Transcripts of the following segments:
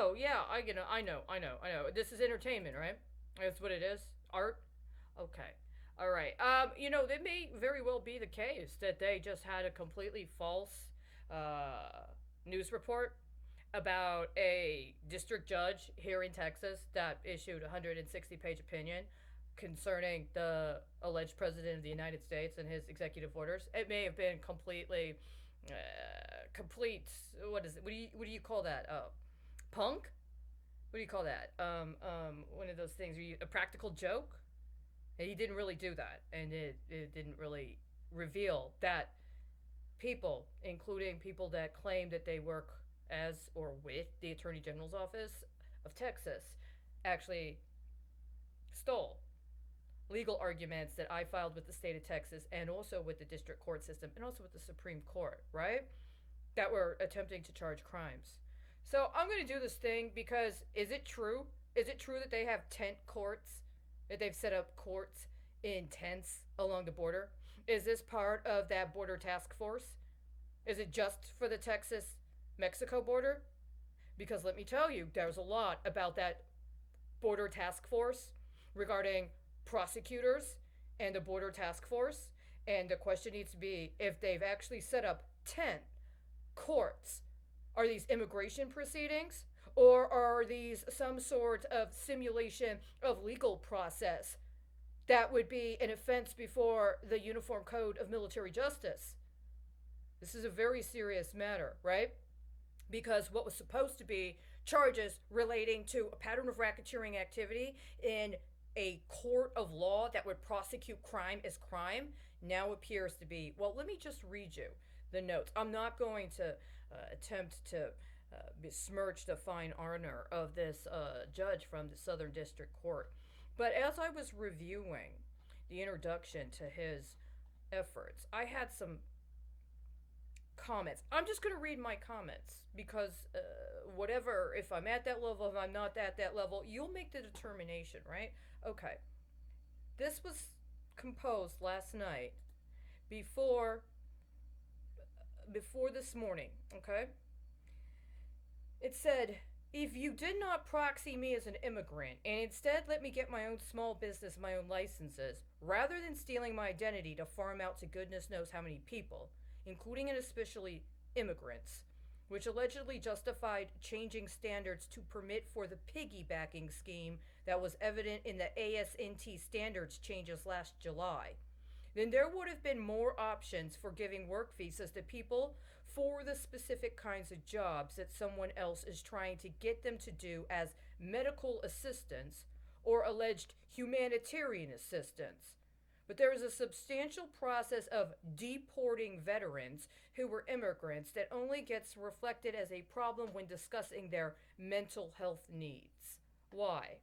Oh yeah, I know. This is entertainment, right? That's what it is. Art. Okay. All right. That may very well be the case that they just had a completely false uh, news report about a district judge here in Texas that issued a 160-page opinion concerning the alleged president of the United States and his executive orders. It may have been completely complete. What is it? What do you call that? Punk? What do you call that? One of those things where a practical joke. And he didn't really do that, and it didn't really reveal that people, including people that claim that they work as or with the Attorney General's office of Texas, actually stole legal arguments that I filed with the state of Texas and also with the district court system and also with the Supreme Court, right? That were attempting to charge crimes. So I'm going to do this thing because is it true? Is it true that they have tent courts? That they've set up courts in tents along the border? Is this part of that border task force? Is it just for the Texas Mexico border? Because let me tell you, there's a lot about that border task force regarding prosecutors and the border task force. And the question needs to be if they've actually set up 10 courts. Are these immigration proceedings? Or are these some sort of simulation of legal process that would be an offense before the Uniform Code of Military Justice? This is a very serious matter, right? Because what was supposed to be charges relating to a pattern of racketeering activity in a court of law that would prosecute crime as crime now appears to be, well, let me just read you the notes. I'm not going to attempt to besmirch the fine honor of this judge from the Southern District Court. But as I was reviewing the introduction to his efforts, I had some comments. I'm just going to read my comments because whatever, if I'm at that level, if I'm not at that level, you'll make the determination, right? Okay. This was composed last night before this morning, okay? It said, if you did not proxy me as an immigrant and instead let me get my own small business, my own licenses, rather than stealing my identity to farm out to goodness knows how many people, including and especially immigrants, which allegedly justified changing standards to permit for the piggybacking scheme that was evident in the ASNT standards changes last July, then there would have been more options for giving work visas to people for the specific kinds of jobs that someone else is trying to get them to do as medical assistants or alleged humanitarian assistants. But there is a substantial process of deporting veterans who were immigrants that only gets reflected as a problem when discussing their mental health needs. Why?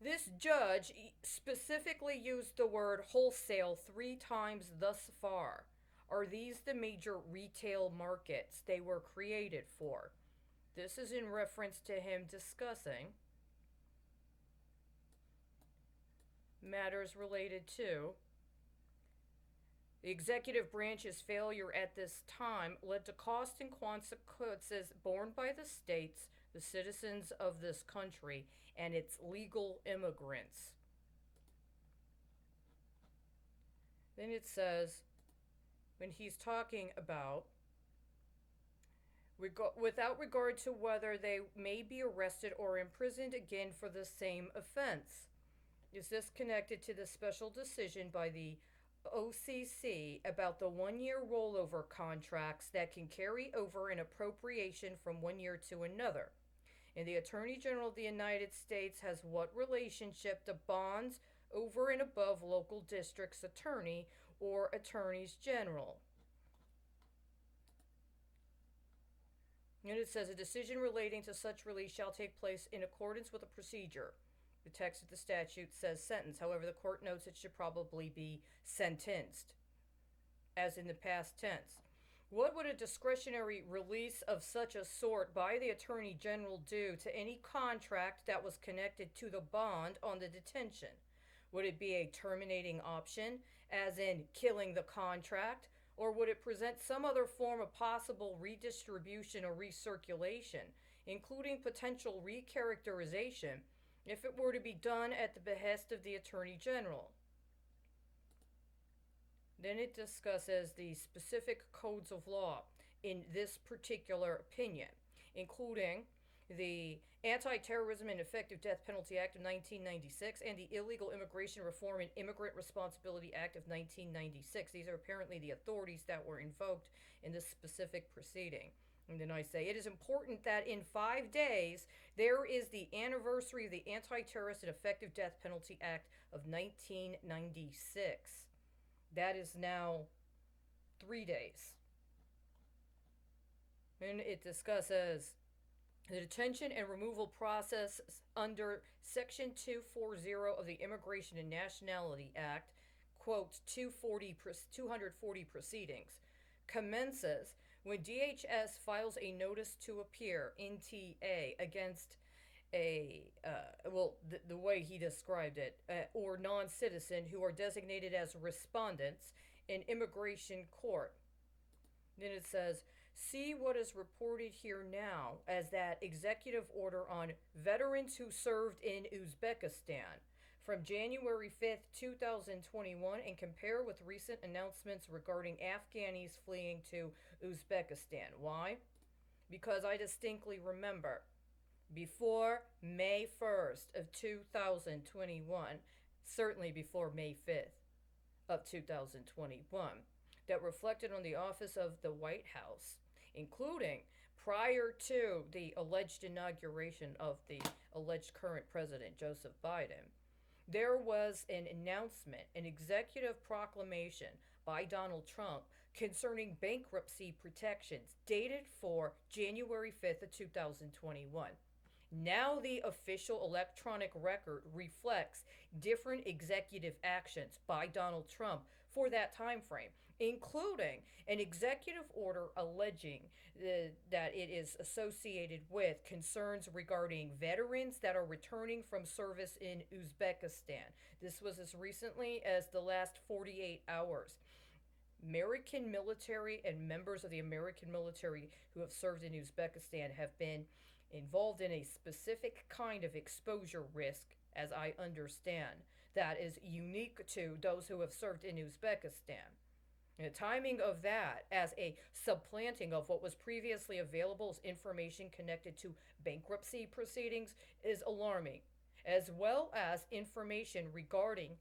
This judge specifically used the word wholesale 3 times thus far. Are these the major retail markets they were created for? This is in reference to him discussing matters related to the executive branch's failure at this time led to costs and consequences borne by the states, the citizens of this country, and its legal immigrants. Then it says, when he's talking about without regard to whether they may be arrested or imprisoned again for the same offense. Is this connected to the special decision by the OCC about the 1-year rollover contracts that can carry over an appropriation from 1 year to another? And the Attorney General of the United States has what relationship to bonds over and above local district's attorney or attorneys general? And it says a decision relating to such release shall take place in accordance with a procedure. The text of the statute says sentence. However, the court notes it should probably be sentenced, as in the past tense. What would a discretionary release of such a sort by the Attorney General do to any contract that was connected to the bond on the detention? Would it be a terminating option, as in killing the contract, Or would it present some other form of possible redistribution or recirculation, including potential recharacterization, if it were to be done at the behest of the Attorney General? Then it discusses the specific codes of law in this particular opinion, including the Anti-Terrorism and Effective Death Penalty Act of 1996 and the Illegal Immigration Reform and Immigrant Responsibility Act of 1996. These are apparently the authorities that were invoked in this specific proceeding. And then I say, it is important that in 5 days, there is the anniversary of the Anti-Terrorist and Effective Death Penalty Act of 1996. That is now 3 days. And it discusses the detention and removal process under Section 240 of the Immigration and Nationality Act, quote, 240 proceedings, commences when DHS files a notice to appear, NTA, against the way he described it, or non-citizen who are designated as respondents in immigration court. Then it says, see what is reported here now as that executive order on veterans who served in Uzbekistan from January 5th, 2021, and compare with recent announcements regarding Afghanis fleeing to Uzbekistan. Why? Because I distinctly remember before May 1st of 2021, certainly before May 5th of 2021, that reflected on the office of the White House, including prior to the alleged inauguration of the alleged current president, Joseph Biden, there was an announcement, an executive proclamation by Donald Trump concerning bankruptcy protections dated for January 5th of 2021. Now the official electronic record reflects different executive actions by Donald Trump for that time frame, including an executive order alleging that it is associated with concerns regarding veterans that are returning from service in Uzbekistan. This was as recently as the last 48 hours. American military and members of the American military who have served in Uzbekistan have been involved in a specific kind of exposure risk, as I understand, that is unique to those who have served in Uzbekistan. The timing of that as a supplanting of what was previously available as information connected to bankruptcy proceedings is alarming, as well as information regarding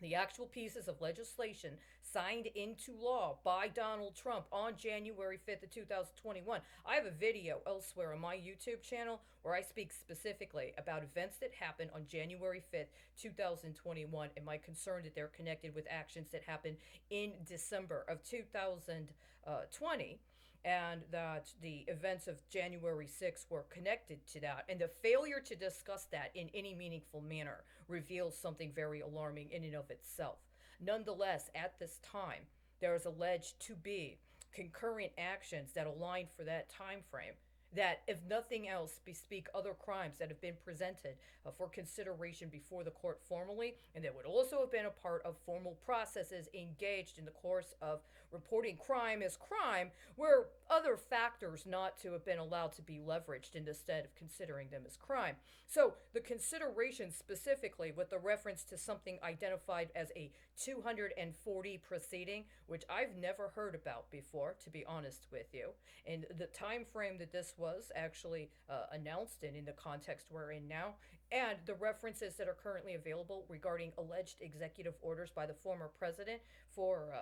the actual pieces of legislation signed into law by Donald Trump on January 5th of 2021. I have a video elsewhere on my YouTube channel where I speak specifically about events that happened on January 5th, 2021, and my concern that they're connected with actions that happened in December of 2020. And that the events of January 6th were connected to that. And the failure to discuss that in any meaningful manner reveals something very alarming in and of itself. Nonetheless, at this time, there is alleged to be concurrent actions that align for that time frame that, if nothing else, bespeak other crimes that have been presented for consideration before the court formally, and that would also have been a part of formal processes engaged in the course of reporting crime as crime, where other factors not to have been allowed to be leveraged instead of considering them as crime. So the consideration specifically with the reference to something identified as a 240 proceeding, which I've never heard about before, to be honest with you, and the time frame that this was actually announced in the context we're in now, and the references that are currently available regarding alleged executive orders by the former president for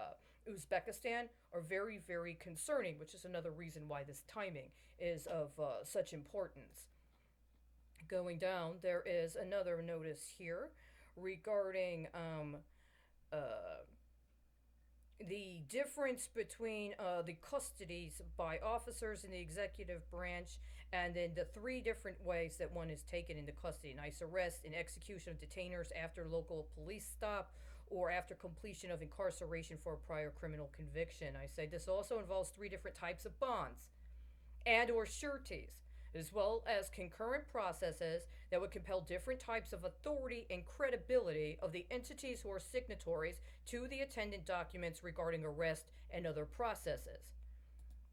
Uzbekistan are very, very concerning, which is another reason why this timing is of such importance. Going down, there is another notice here regarding the difference between the custodies by officers in the executive branch, and then the 3 different ways that one is taken into custody: nice arrest and execution of detainers after local police stop, or after completion of incarceration for a prior criminal conviction. I say this also involves 3 different types of bonds and or sureties. as well as concurrent processes that would compel different types of authority and credibility of the entities who are signatories to the attendant documents regarding arrest and other processes.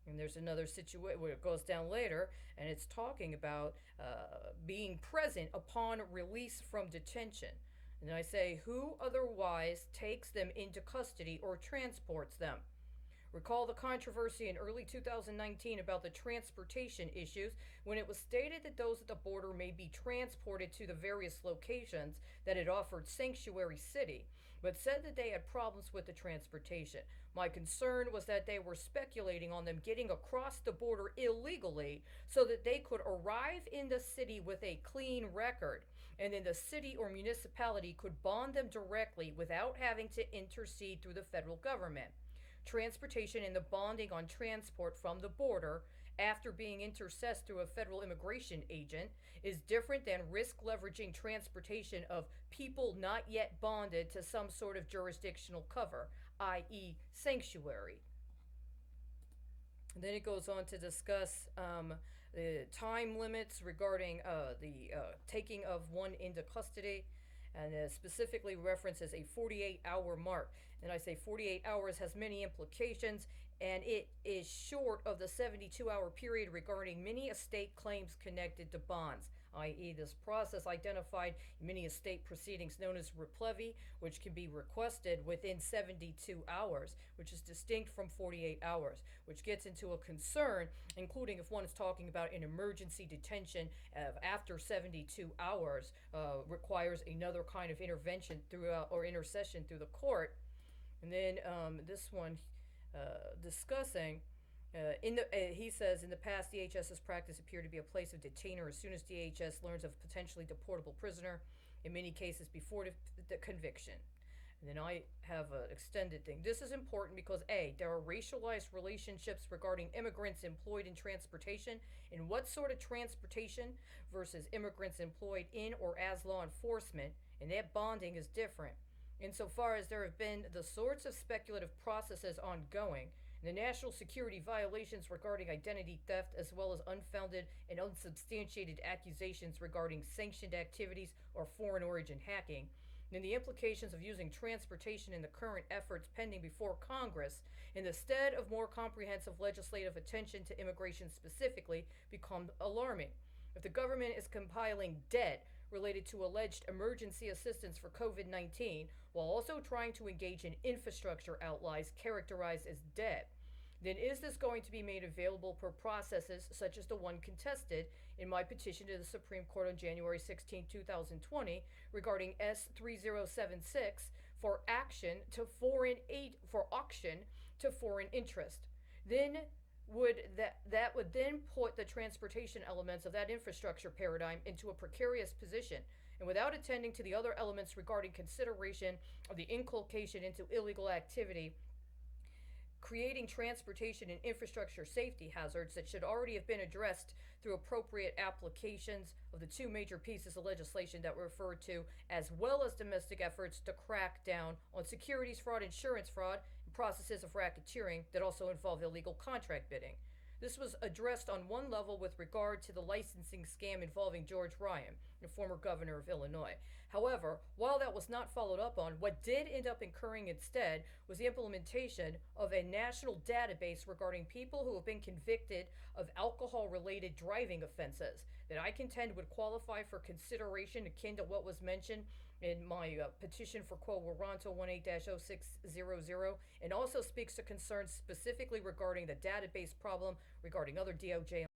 And there's another situation where it goes down later, and it's talking about being present upon release from detention. And I say, who otherwise takes them into custody or transports them? Recall the controversy in early 2019 about the transportation issues when it was stated that those at the border may be transported to the various locations that it offered Sanctuary City, but said that they had problems with the transportation. My concern was that they were speculating on them getting across the border illegally so that they could arrive in the city with a clean record, and then the city or municipality could bond them directly without having to intercede through the federal government. Transportation and the bonding on transport from the border after being intercessed through a federal immigration agent is different than risk leveraging transportation of people not yet bonded to some sort of jurisdictional cover, i.e., sanctuary. And then it goes on to discuss the time limits regarding the taking of one into custody, and specifically references a 48-hour mark. And I say 48 hours has many implications, and it is short of the 72-hour period regarding many estate claims connected to bonds, i.e., this process identified in many estate proceedings known as replevy, which can be requested within 72 hours, which is distinct from 48 hours, which gets into a concern, including if one is talking about an emergency detention after 72 hours, requires another kind of intervention through or intercession through the court. And then this one discussing he says, in the past, DHS's practice appeared to be a place of detainer as soon as DHS learns of a potentially deportable prisoner, in many cases before the conviction. And then I have an extended thing. This is important because A, there are racialized relationships regarding immigrants employed in transportation, and what sort of transportation versus immigrants employed in or as law enforcement, and that bonding is different. Insofar as there have been the sorts of speculative processes ongoing, the national security violations regarding identity theft, as well as unfounded and unsubstantiated accusations regarding sanctioned activities or foreign origin hacking, and the implications of using transportation in the current efforts pending before Congress, instead of more comprehensive legislative attention to immigration specifically, become alarming. If the government is compiling debt related to alleged emergency assistance for COVID-19, while also trying to engage in infrastructure outlays characterized as debt, then is this going to be made available per processes such as the one contested in my petition to the Supreme Court on January 16, 2020, regarding S-3076 for auction to foreign interest? Then would that would then put the transportation elements of that infrastructure paradigm into a precarious position, and without attending to the other elements regarding consideration of the inculcation into illegal activity, creating transportation and infrastructure safety hazards that should already have been addressed through appropriate applications of the two major pieces of legislation that were referred to, as well as domestic efforts to crack down on securities fraud, insurance fraud, and processes of racketeering that also involve illegal contract bidding. This was addressed on one level with regard to the licensing scam involving George Ryan, the former governor of Illinois. However, while that was not followed up on, what did end up occurring instead was the implementation of a national database regarding people who have been convicted of alcohol-related driving offenses that I contend would qualify for consideration akin to what was mentioned in my petition for quo warranto 18-0600, and also speaks to concerns specifically regarding the database problem regarding other DOJ